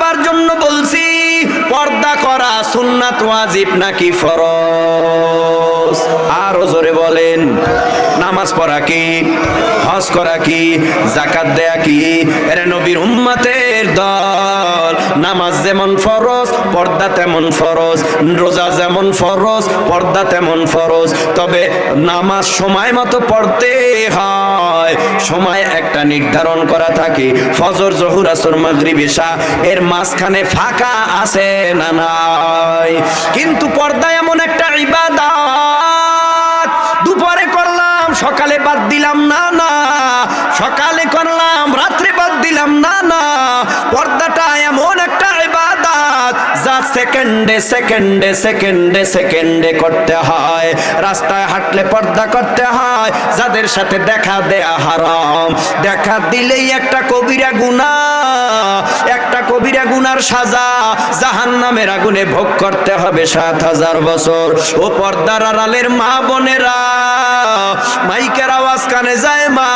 বুঝাবার জন্য বলছি, পর্দা করা সুন্নাত ওয়াজিব নাকি ফরজ? আরো জোরে বলেন। নামাজ পড়া কি, হজ করা কি, যাকাত দেয়া কি? এর নবীর উম্মতের দল, নামাজ যেমন ফরজ পর্দা তেমন ফরজ, রোজা যেমন ফরজ পর্দা তেমন ফরজ। তবে নামাজ সময় মতো পড়তে হয়, সময় একটা নির্ধারণ করা থাকে, ফজর, জোহর, আসর, মাগরিব, ইশা, এর মাঝখানে ফাঁকা আছে না নাই? কিন্তু পর্দা এমন একটা ইবাদত, দুপুরে করলাম সকালে বাদ দিলাম না, না সকালে করলাম রাত্রে বাদ দিলাম না, না। পর্দাটা এমন একটা ইবাদত যা সেকেন্ডে সেকেন্ডে সেকেন্ডে সেকেন্ডে করতে হয়। রাস্তায় হাঁটলে পর্দা করতে হয়, যাদের সাথে দেখা দেয়া হারাম, দেখা দিলেই একটা কবিরা গুনাহ, একটা কবিরা গুনার সাজা জাহান্নামের আগুনে ভোগ করতে হবে ৭,০০০ বছর। ও পর্দার আড়ালের মা বোনেরা, মাইকের আওয়াজ কানে যায় মা,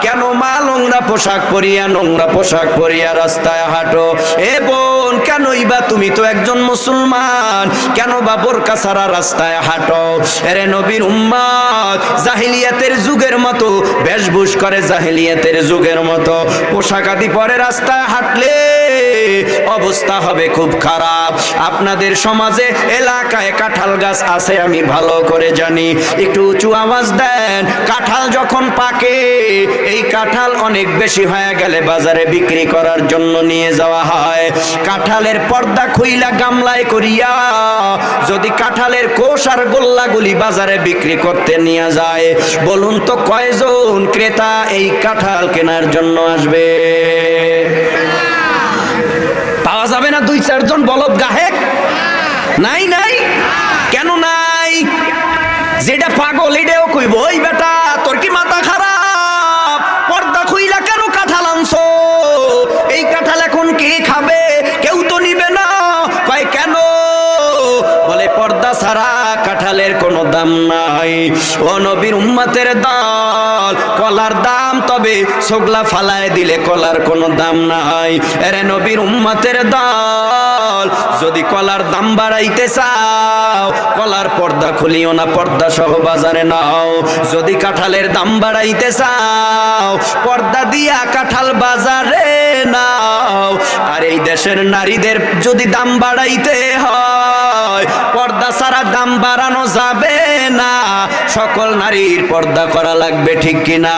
কেন মা নোংরা পোশাক পরিয়া, নোংরা পোশাক পরিয়া রাস্তায় হাঁটো? এ বোন, কেনই বা তুমি তো একজন মুসলমান, কেন বা বোরকা ছাড়া রাস্তায় হাঁটো? এরে নবীর উম্মত, জাহিলিয়াতের যুগের মতো বেশভূষ করে, জাহিলিয়াতের যুগের মতো পোশাক আদি পরে রাস্তায় হাঁটলে অবস্থা হবে খুব খারাপ। আপনাদের সমাজে এলাকায় কাঁঠাল গাছ আছে আমি ভালো করে জানি, একটু উঁচু আওয়াজ দেন। কাঁঠাল যখন পাকে, এই কাঁঠাল অনেক বেশি হয়ে গেলে বাজারে বিক্রি করার জন্য নিয়ে যাওয়া হয়। কাঁঠালের পর্দা খুইলা গামলায় করিয়া যদি কাঁঠালের কোষ আর গোল্লাগুলি বাজারে বিক্রি করতে নিয়ে যায়, বলুন তো কয়জন ক্রেতা এই কাঁঠাল কেনার জন্য আসবে? পাওয়া যাবে না ২-৪ জন বলদ গাহেক? নাই নাই। কেন নাই? যেটা পাগল এটাও কইব, ওই বেটা তোর কি মাথা খারাপ, পর্দা খুইলা কেন কাঁঠাল আনছো? এই কাঁঠাল এখন কে খাবে? কেউ তো নিবে না। কয় কেন? বলে পর্দা ছাড়া কাঁঠালের কোনো দাম নাই। ও নবীর উম্মতের দল, কলার দাম, তবে সোগলা ফালায় দিলে কলার কোনো দাম নাই। এরে নবীর উম্মতের দল, যদি কলার দাম বাড়াইতে চাও, কলার পর্দা খুলিও না, পর্দা সহ বাজারে নাও। যদি কাঁঠালের দাম বাড়াইতে চাও, পর্দা দিয়া কাঁঠাল বাজারে নাও। আর এই দেশের নারীদের যদি দাম বাড়াইতে হয়, পর্দা ছাড়া দাম বাড়ানো যাবে না, সকল নারীর পর্দা করা লাগবে, ঠিক কিনা?